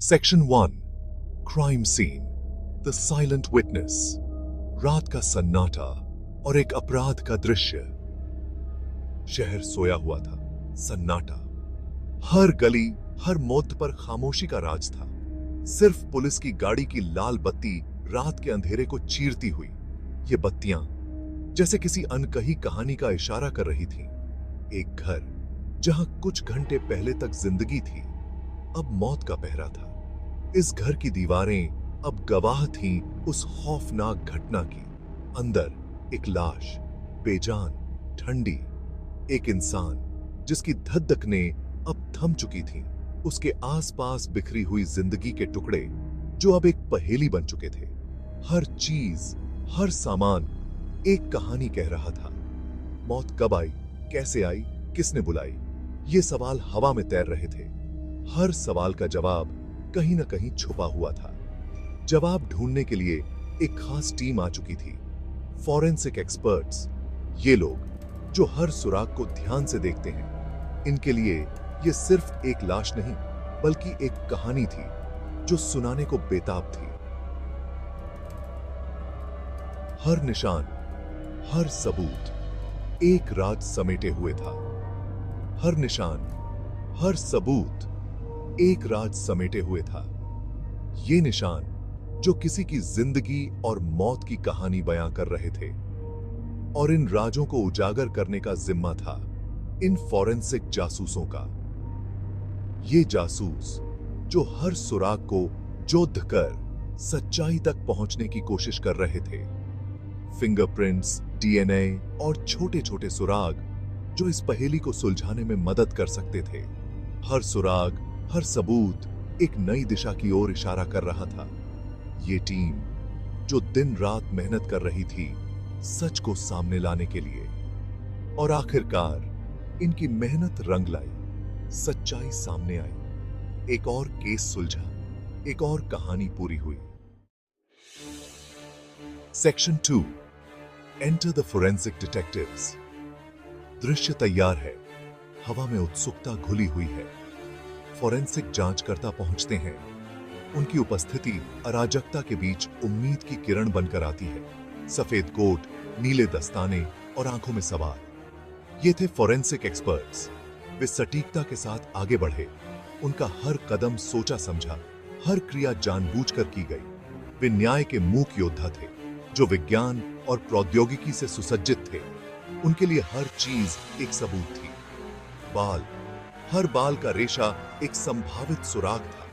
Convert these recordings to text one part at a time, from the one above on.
Section 1 crime seen the silent witness. रात का सन्नाटा और एक अपराध का दृश्य। शहर सोया हुआ था, सन्नाटा। हर गली, हर मोड़ पर खामोशी का राज था। सिर्फ पुलिस की गाड़ी की लाल बत्ती रात के अंधेरे को चीरती हुई। ये बत्तियां जैसे किसी अनकही कहानी का इशारा कर रही थीं। एक घर जहां कुछ घंटे पहले तक जिंदगी थी, अब मौत का पहरा था। इस घर की दीवारें अब गवाह थीं उस खौफनाक घटना की। अंदर एक लाश, बेजान, ठंडी। एक इंसान जिसकी धड़कनें अब थम चुकी थीं। उसके आसपास बिखरी हुई जिंदगी के टुकड़े जो अब एक पहेली बन चुके थे। हर चीज, हर सामान एक कहानी कह रहा था। मौत कब आई, कैसे आई, किसने बुलाई, ये सवाल हवा में तैर रहे थे। हर सवाल का जवाब कहीं ना कहीं छुपा हुआ था। जवाब ढूंढने के लिए एक खास टीम आ चुकी थी, फॉरेंसिक एक्सपर्ट्स। ये लोग जो हर सुराग को ध्यान से देखते हैं। इनके लिए ये सिर्फ एक लाश नहीं, बल्कि एक कहानी थी जो सुनाने को बेताब थी। हर निशान, हर सबूत एक राज समेटे हुए था। हर निशान, हर सबूत एक राज समेटे हुए था। ये निशान जो किसी की जिंदगी और मौत की कहानी बयां कर रहे थे। और इन राजों को उजागर करने का जिम्मा था इन फॉरेंसिक जासूसों का। ये जासूस जो हर सुराग को जोध कर सच्चाई तक पहुंचने की कोशिश कर रहे थे। फिंगरप्रिंट्स, डीएनए और छोटे छोटे सुराग जो इस पहेली को सुलझाने में मदद कर सकते थे। हर सुराग, हर सबूत एक नई दिशा की ओर इशारा कर रहा था। ये टीम जो दिन रात मेहनत कर रही थी सच को सामने लाने के लिए। और आखिरकार इनकी मेहनत रंग लाई, सच्चाई सामने आई। एक और केस सुलझा, एक और कहानी पूरी हुई। Section 2 enter the forensic detectives. दृश्य तैयार है, हवा में उत्सुकता घुली हुई है। फोरेंसिक जांचकर्ता पहुंचते हैं। उनकी उपस्थिति अराजकता के बीच उम्मीद की किरण बनकर आती है। सफेद कोट, नीले दस्ताने और आंखों में सवार, ये थे फोरेंसिक एक्सपर्ट्स। वे सटीकता के साथ आगे बढ़े। उनका हर कदम सोचा समझा, हर क्रिया जानबूझकर की गई। वे न्याय के मूक योद्धा थे जो विज्ञान और प्रौद्योगिकी से सुसज्जित थे। उनके लिए हर चीज एक सबूत थी। बाल, हर बाल का रेशा एक संभावित सुराग था,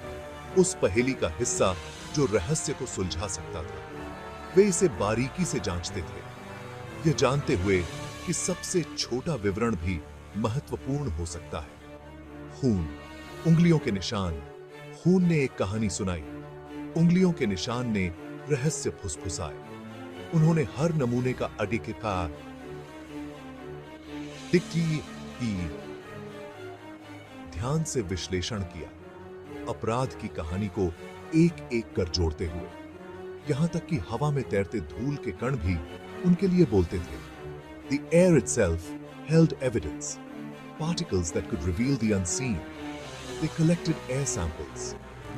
उस पहेली का हिस्सा जो रहस्य को सुलझा सकता था। वे इसे बारीकी से जांचते थे, यह जानते हुए कि सबसे छोटा विवरण भी महत्वपूर्ण हो सकता है। खून, उंगलियों के निशान। खून ने एक कहानी सुनाई, उंगलियों के निशान ने रहस्य फुसफुसाए। उन्होंने हर नमूने का टिक्की ध्यान से विश्लेषण किया, अपराध की कहानी को एक एक कर जोड़ते हुए। यहां तक कि हवा में तैरते धूल के कण भी उनके लिए बोलते थे। The air itself held evidence, particles that could reveal the unseen. They collected air samples,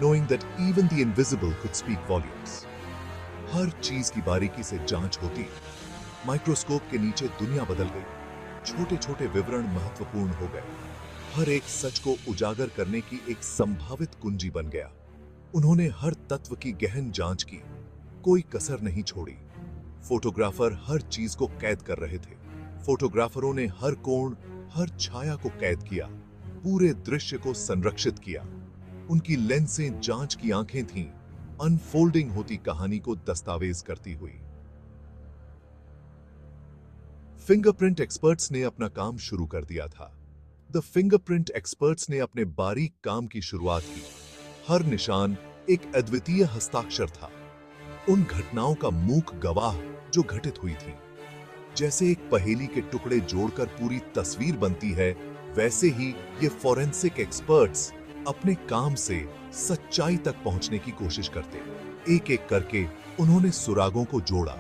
knowing that even the invisible could speak volumes. हर चीज की बारीकी से जांच होती। माइक्रोस्कोप के नीचे दुनिया बदल गई। छोटे छोटे विवरण महत्वपूर्ण हो गए। हर एक सच को उजागर करने की एक संभावित कुंजी बन गया। उन्होंने हर तत्व की गहन जांच की, कोई कसर नहीं छोड़ी। फोटोग्राफर हर चीज को कैद कर रहे थे। फोटोग्राफरों ने हर कोण, हर छाया को कैद किया, पूरे दृश्य को संरक्षित किया। उनकी लेंसें जांच की आंखें थीं, अनफोल्डिंग होती कहानी को दस्तावेज करती हुई। फिंगरप्रिंट एक्सपर्ट्स ने अपना काम शुरू कर दिया था। द फिंगरप्रिंट एक्सपर्ट्स ने अपने बारीक काम की शुरुआत की। हर निशान एक अद्वितीय हस्ताक्षर था, उन घटनाओं का मूक गवाह जो घटित हुई थी। जैसे एक पहेली के टुकड़े जोड़कर पूरी तस्वीर बनती है, वैसे ही ये फॉरेंसिक एक्सपर्ट्स अपने काम से सच्चाई तक पहुंचने की कोशिश करते। एक एक करके उन्होंने सुरागों को जोड़ा,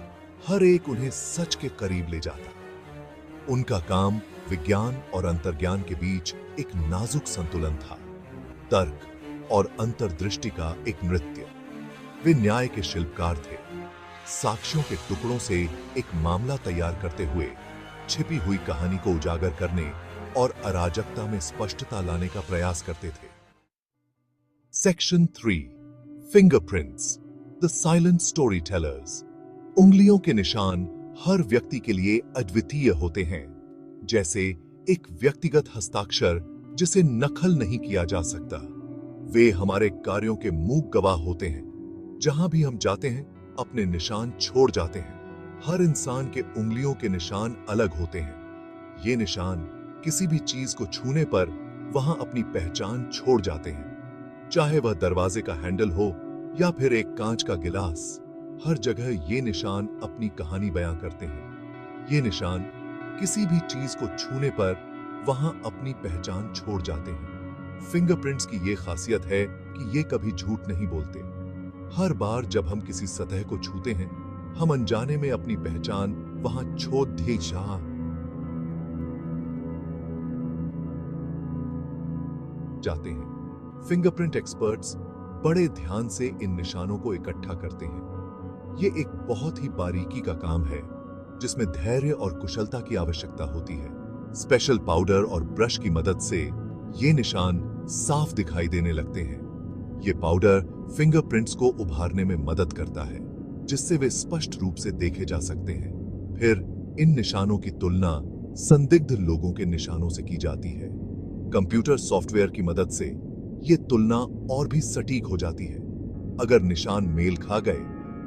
हर एक उन्हें सच के करीब ले जाता। उनका काम विज्ञान और अंतर्ज्ञान के बीच एक नाजुक संतुलन था। तर्क, और अंतर्दृष्टि का एक नृत्य। वे न्याय के शिल्पकार थे, साक्ष्यों के टुकड़ों से एक मामला तैयार करते हुए छिपी हुई कहानी को उजागर करने और अराजकता में स्पष्टता लाने का प्रयास करते थे। Section 3, fingerprints, the silent story tellers. उंगलियों के निशान हर व्यक्ति के लिए अद्वितीय होते हैं, जैसे एक व्यक्तिगत हस्ताक्षर जिसे नकल नहीं किया जा सकता। वे हमारे कार्यों के मूक गवाह होते हैं। जहां भी हम जाते हैं, अपने निशान छोड़ जाते हैं। हर इंसान के उंगलियों के निशान अलग होते हैं। ये निशान किसी भी चीज को छूने पर वहां अपनी पहचान छोड़ जाते हैं। चाहे वह दरवाजे का हैंडल हो या फिर एक कांच का गिलास, हर जगह ये निशान अपनी कहानी बयां करते हैं। ये निशान किसी भी चीज को छूने पर वहां अपनी पहचान छोड़ जाते हैं। फिंगरप्रिंट्स की ये खासियत है कि ये कभी झूठ नहीं बोलते। हर बार जब हम किसी सतह को छूते हैं, हम अनजाने में अपनी पहचान वहां छोड़ दे जाते हैं। फिंगरप्रिंट एक्सपर्ट्स बड़े ध्यान से इन निशानों को इकट्ठा करते हैं। ये एक बहुत ही बारीकी का काम है, जिसमें धैर्य और कुशलता की आवश्यकता होती है। स्पेशल पाउडर और ब्रश की मदद से ये निशान साफ दिखाई देने लगते हैं। ये पाउडर फिंगरप्रिंट्स को उभारने में मदद करता है, जिससे वे स्पष्ट रूप से देखे जा सकते हैं। फिर इन निशानों की तुलना संदिग्ध लोगों के निशानों से की जाती है। कंप्यूटर सॉफ्टवेयर की मदद से ये तुलना और भी सटीक हो जाती है। अगर निशान मेल खा गए,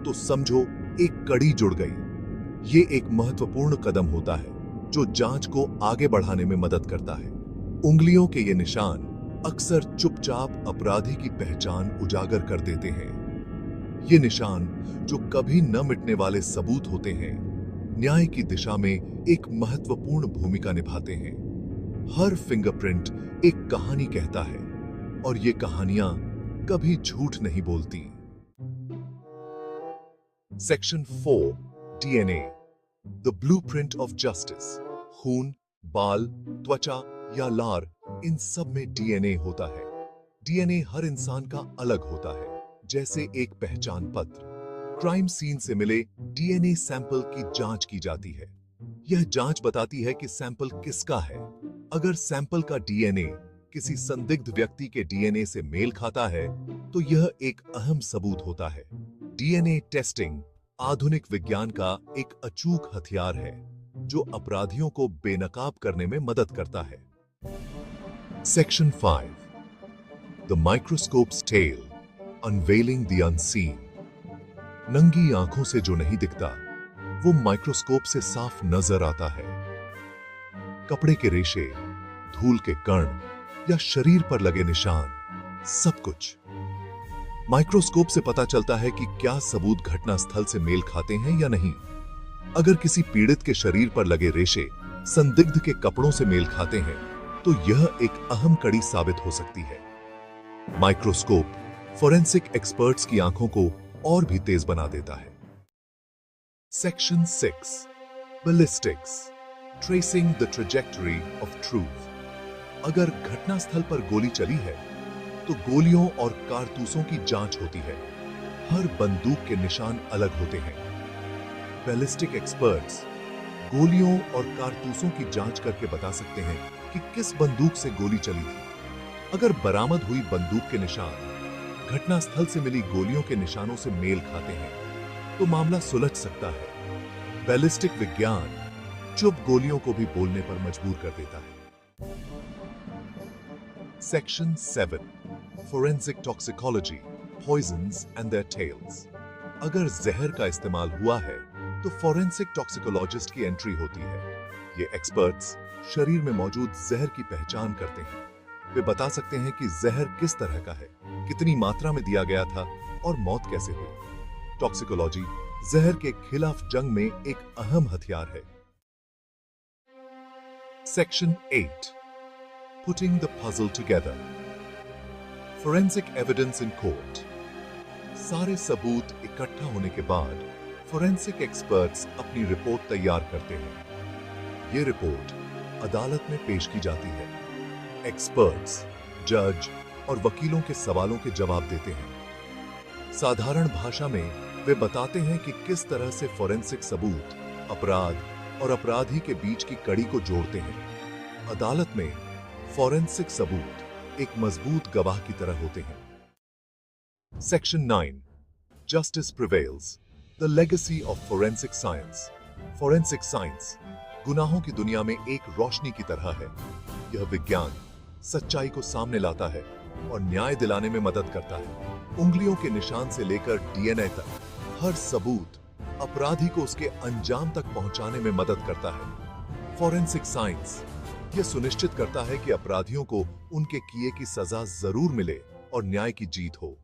तो समझो एक कड़ी जुड़ गई। ये एक महत्वपूर्ण कदम होता है, जो जांच को आगे बढ़ाने में मदद करता है। उंगलियों के ये निशान अक्सर चुपचाप अपराधी की पहचान उजागर कर देते हैं। ये निशान, जो कभी न मिटने वाले सबूत होते हैं, न्याय की दिशा में एक महत्वपूर्ण भूमिका निभाते हैं। हर फिंगरप्रिंट एक कहानी कहता है, और ये कहानियां कभी झूठ नहीं बोलती। Section 4, DNA, the blueprint of justice. खून, बाल, त्वचा या लार, इन सब में डीएनए होता है। डीएनए हर इंसान का अलग होता है, जैसे एक पहचान पत्र। क्राइम सीन से मिले डीएनए सैंपल की जांच की जाती है। यह जांच बताती है कि सैंपल किसका है। अगर सैंपल का डीएनए किसी संदिग्ध व्यक्ति के डीएनए से मेल खाता है, तो यह एक अहम सबूत होता है। डीएनए टेस्टिंग आधुनिक विज्ञान का एक अचूक हथियार है, जो अपराधियों को बेनकाब करने में मदद करता है। Section 5, The Microscope's Tale, Unveiling the Unseen। नंगी आंखों से जो नहीं दिखता, वो माइक्रोस्कोप से साफ नजर आता है। कपड़े के रेशे, धूल के कण या शरीर पर लगे निशान, सब कुछ माइक्रोस्कोप से पता चलता है कि क्या सबूत घटनास्थल से मेल खाते हैं या नहीं। अगर किसी पीड़ित के शरीर पर लगे रेशे संदिग्ध के कपड़ों से मेल खाते हैं, तो यह एक अहम कड़ी साबित हो सकती है। माइक्रोस्कोप फोरेंसिक एक्सपर्ट्स की आंखों को और भी तेज बना देता है। Section 6, ballistics, tracing the trajectory of truth. अगर घटनास्थल पर गोली चली है, तो गोलियों और कारतूसों की जांच होती है। हर बंदूक के निशान अलग होते हैं। बैलिस्टिक एक्सपर्ट्स गोलियों और कारतूसों की जांच करके बता सकते हैं कि किस बंदूक से गोली चली थी। अगर बरामद हुई बंदूक के निशान घटनास्थल से मिली गोलियों के निशानों से मेल खाते हैं, तो मामला सुलझ सकता है। बैलिस्टिक विज्ञान चुप गोलियों को भी बोलने पर मजबूर कर देता है। Section 7, forensic toxicology, poisons and their tales. अगर जहर का इस्तेमाल हुआ है, तो फोरेंसिक टॉक्सिकोलॉजिस्ट की एंट्री होती है। ये एक्सपर्ट्स शरीर में मौजूद जहर की पहचान करते हैं। वे बता सकते हैं कि जहर किस तरह का है, कितनी मात्रा में दिया गया था और मौत कैसे हुई। टॉक्सिकोलॉजी जहर के खिलाफ जंग में एक अहम हथियार है। Section 8, putting the puzzle together, forensic evidence in court. सारे सबूत इकट्ठा होने के बाद फोरेंसिक एक्सपर्ट्स अपनी रिपोर्ट तैयार करते हैं। ये रिपोर्ट अदालत में पेश की जाती है। एक्सपर्ट्स, जज, और वकीलों के सवालों के जवाब देते हैं। साधारण भाषा में वे बताते हैं कि किस तरह से फोरेंसिक सबूत अपराध और अपराधी के बीच की कड़ी को जोड़ते हैं। अदालत में फोरेंसिक सबूत एक मजबूत गवाह की तरह होते हैं। Section 9 justice prevails the legacy of forensic science. Forensic science गुनाहों की दुनिया में एक रोशनी की तरह है। यह विज्ञान सच्चाई को सामने लाता है और न्याय दिलाने में मदद करता है। उंगलियों के निशान से लेकर डीएनए तक हर सबूत अपराधी को उसके अंजाम तक पहुंचाने में मदद करता है। फोरेंसिक साइंस यह सुनिश्चित करता है कि अपराधियों को उनके किए की सजा जरूर मिले और न्याय की जीत हो।